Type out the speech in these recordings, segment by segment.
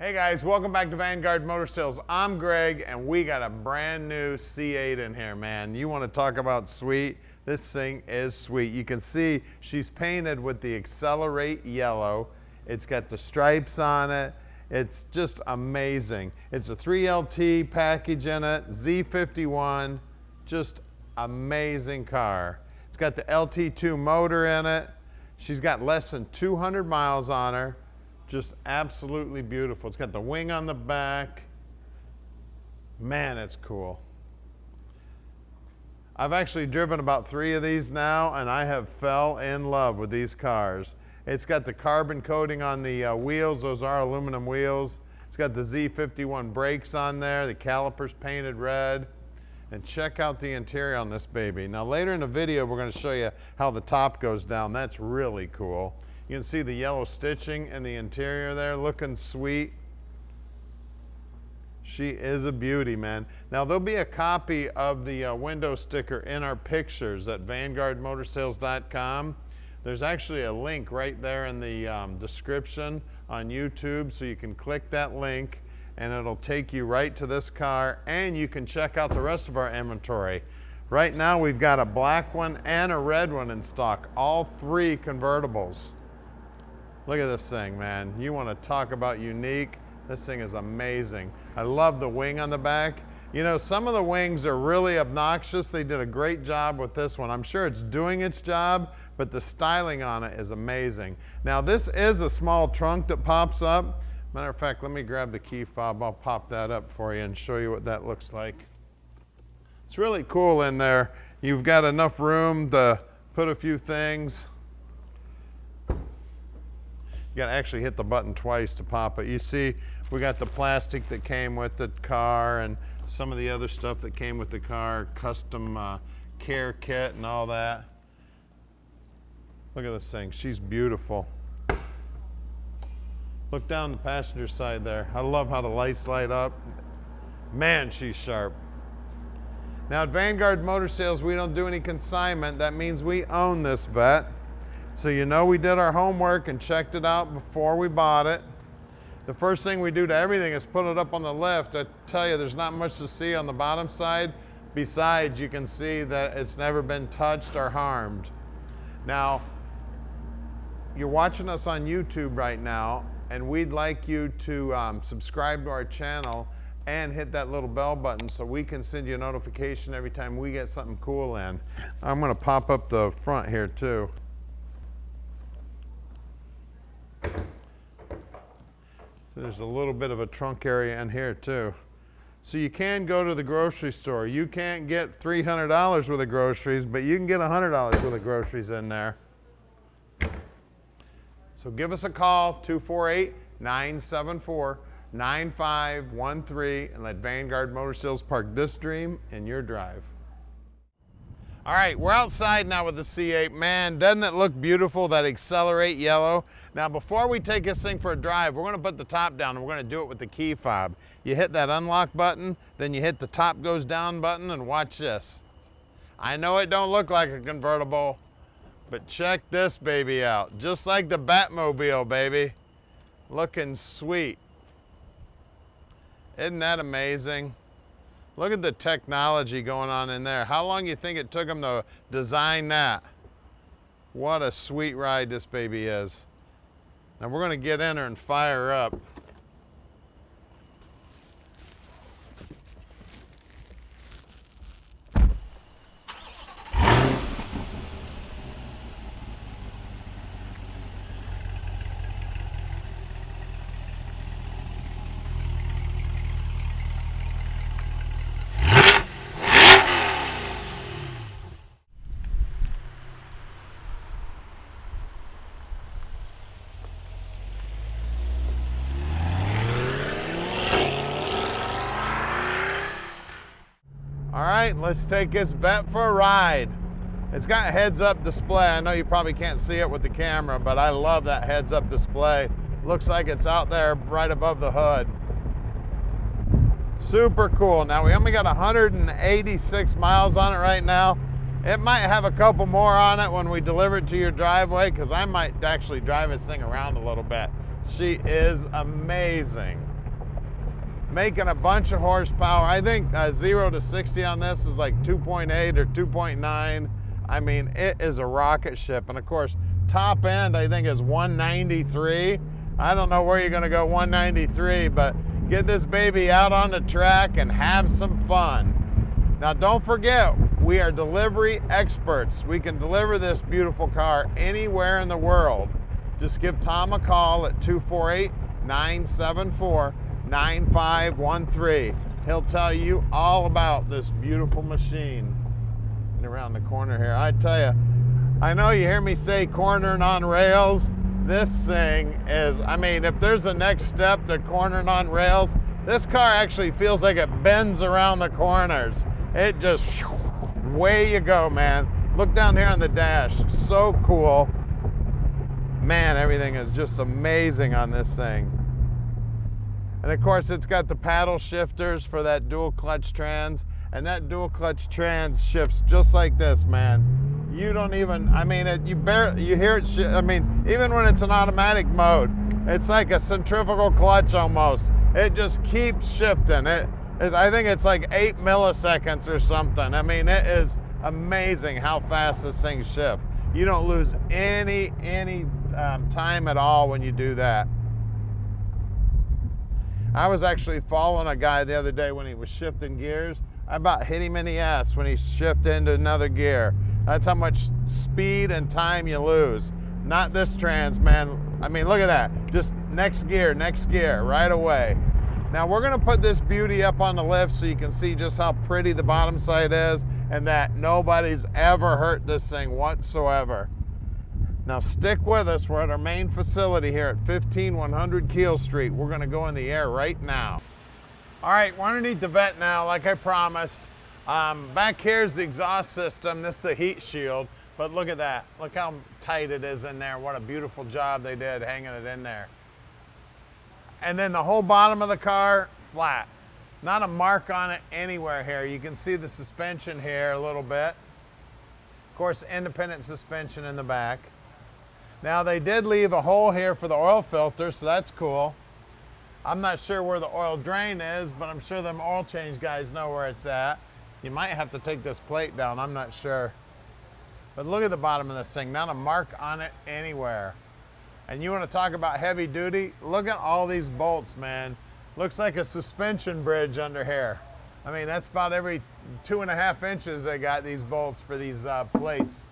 Hey guys, welcome back to Vanguard Motor Sales. I'm Greg, and we got a brand new C8 in here, man. You want to talk about sweet? This thing is sweet. You can see she's painted with the Accelerate yellow. It's got the stripes on it. It's just amazing. It's a 3LT package in it, Z51, just amazing car. It's got the LT2 motor in it. She's got less than 200 miles on her. Just absolutely beautiful. It's got the wing on the back. Man, it's cool. I've actually driven about 3 of these now, and I have fell in love with these cars. It's got the carbon coating on the wheels. Those are aluminum wheels. It's got the Z51 brakes on there, the calipers painted red. And check out the interior on this baby. Now later in the video, we're going to show you how the top goes down. That's really cool. You can see the yellow stitching in the interior there, looking sweet. She is a beauty, man. Now there'll be a copy of the window sticker in our pictures at VanguardMotorsales.com. There's actually a link right there in the description on YouTube, so you can click that link and it'll take you right to this car, and you can check out the rest of our inventory. Right now we've got a black one and a red one in stock, all 3 convertibles. Look at this thing, man. You want to talk about unique. This thing is amazing. I love the wing on the back. You know, some of the wings are really obnoxious. They did a great job with this one. I'm sure it's doing its job, but the styling on it is amazing. Now, this is a small trunk that pops up. Matter of fact, let me grab the key fob. I'll pop that up for you and show you what that looks like. It's really cool in there. You've got enough room to put a few things. You gotta actually hit the button twice to pop it. You see, we got the plastic that came with the car and some of the other stuff that came with the car, custom care kit and all that. Look at this thing, she's beautiful. Look down the passenger side there. I love how the lights light up. Man, she's sharp. Now at Vanguard Motor Sales, we don't do any consignment. That means we own this vet. So you know we did our homework and checked it out before we bought it. The first thing we do to everything is put it up on the lift. I tell you, there's not much to see on the bottom side. Besides, you can see that it's never been touched or harmed. Now, you're watching us on YouTube right now, and we'd like you to subscribe to our channel and hit that little bell button so we can send you a notification every time we get something cool in. I'm gonna pop up the front here too. So there's a little bit of a trunk area in here too. So you can go to the grocery store. You can't get $300 worth of groceries, but you can get $100 worth of groceries in there. So give us a call, 248-974-9513, and let Vanguard Motor Sales park this dream in your drive. All right, we're outside now with the C8. Man, doesn't it look beautiful, that Accelerate yellow? Now, before we take this thing for a drive, we're gonna put the top down and we're gonna do it with the key fob. You hit that unlock button, then you hit the top goes down button, and watch this. I know it don't look like a convertible, but check this baby out. Just like the Batmobile, baby. Looking sweet. Isn't that amazing? Look at the technology going on in there. How long do you think it took them to design that? What a sweet ride this baby is. Now we're gonna get in her and fire her up. All right, let's take this vet for a ride. It's got a heads-up display. I know you probably can't see it with the camera, but I love that heads-up display. Looks like it's out there right above the hood. Super cool. Now, we only got 186 miles on it right now. It might have a couple more on it when we deliver it to your driveway, because I might actually drive this thing around a little bit. She is amazing. making a bunch of horsepower. I think 0 to 60 on this is like 2.8 or 2.9. I mean, it is a rocket ship. And of course, top end I think is 193. I don't know where you're gonna go 193, but get this baby out on the track and have some fun. Now don't forget, we are delivery experts. We can deliver this beautiful car anywhere in the world. Just give Tom a call at 248-974-9513. He'll tell you all about this beautiful machine. And around the corner here, I tell you, I know you hear me say cornering on rails. This thing is, I mean, if there's a next step to cornering on rails, this car actually feels like it bends around the corners. It just, way you go, man. Look down here on the dash, so cool. Man, everything is just amazing on this thing. And of course, it's got the paddle shifters for that dual clutch trans, and that dual clutch trans shifts just like this, man. You don't even, I mean, you hear it, I mean, even when it's an automatic mode, it's like a centrifugal clutch almost. It just keeps shifting. I think it's like 8 milliseconds or something. I mean, it is amazing how fast this thing shifts. You don't lose any time at all when you do that. I was actually following a guy the other day when he was shifting gears. I about hit him in the ass when he shifted into another gear. That's how much speed and time you lose. Not this trans, man. I mean, look at that. Just next gear, right away. Now we're gonna put this beauty up on the lift so you can see just how pretty the bottom side is and that nobody's ever hurt this thing whatsoever. Now stick with us. We're at our main facility here at 15100 Keel Street. We're gonna go in the air right now. All right, we're underneath the vent now, like I promised. Back here's the exhaust system. This is a heat shield, but look at that. Look how tight it is in there. What a beautiful job they did hanging it in there. And then the whole bottom of the car, flat. Not a mark on it anywhere here. You can see the suspension here a little bit. Of course, independent suspension in the back. Now they did leave a hole here for the oil filter, so that's cool. I'm not sure where the oil drain is, but I'm sure them oil change guys know where it's at. You might have to take this plate down, I'm not sure. But look at the bottom of this thing, not a mark on it anywhere. And you want to talk about heavy duty? Look at all these bolts, man. Looks like a suspension bridge under here. I mean, that's about every 2.5 inches they got these bolts for these plates.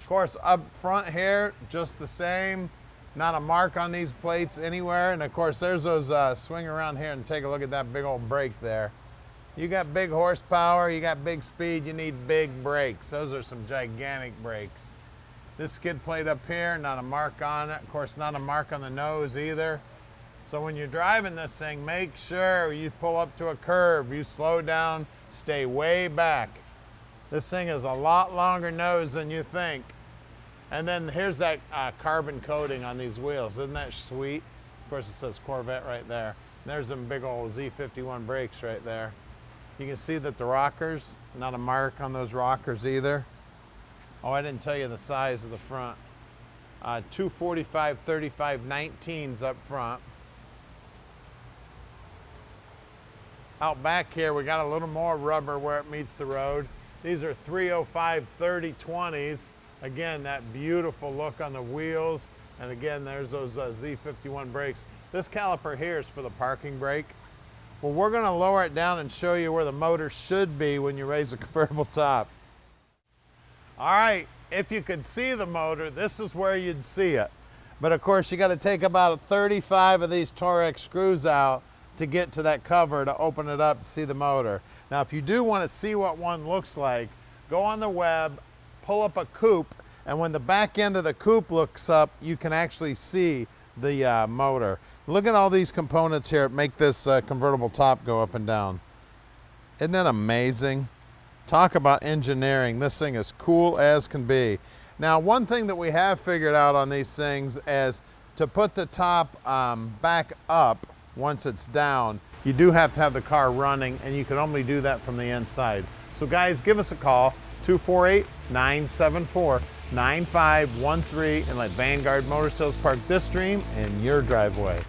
Of course, up front here, just the same. Not a mark on these plates anywhere. And of course, there's those, swing around here and take a look at that big old brake there. You got big horsepower, you got big speed, you need big brakes. Those are some gigantic brakes. This skid plate up here, not a mark on it. Of course, not a mark on the nose either. So when you're driving this thing, make sure you pull up to a curve, you slow down, stay way back. This thing is a lot longer nose than you think. And then here's that carbon coating on these wheels. Isn't that sweet? Of course, it says Corvette right there. And there's them big old Z51 brakes right there. You can see that the rockers, not a mark on those rockers either. Oh, I didn't tell you the size of the front. 245, 35, 19s up front. Out back here, we got a little more rubber where it meets the road. These are 305, 30, 20s. Again, that beautiful look on the wheels. And again, there's those Z51 brakes. This caliper here is for the parking brake. Well, we're gonna lower it down and show you where the motor should be when you raise the convertible top. All right, if you could see the motor, this is where you'd see it. But of course, you gotta take about 35 of these Torex screws out to get to that cover to open it up to see the motor. Now, if you do wanna see what one looks like, go on the web, pull up a coupe, and when the back end of the coupe looks up, you can actually see the motor. Look at all these components here that make this convertible top go up and down. Isn't that amazing? Talk about engineering. This thing is cool as can be. Now, one thing that we have figured out on these things is to put the top back up once it's down, you do have to have the car running, and you can only do that from the inside. So guys, give us a call, 248-974-9513, and let Vanguard Motor Sales park this dream in your driveway.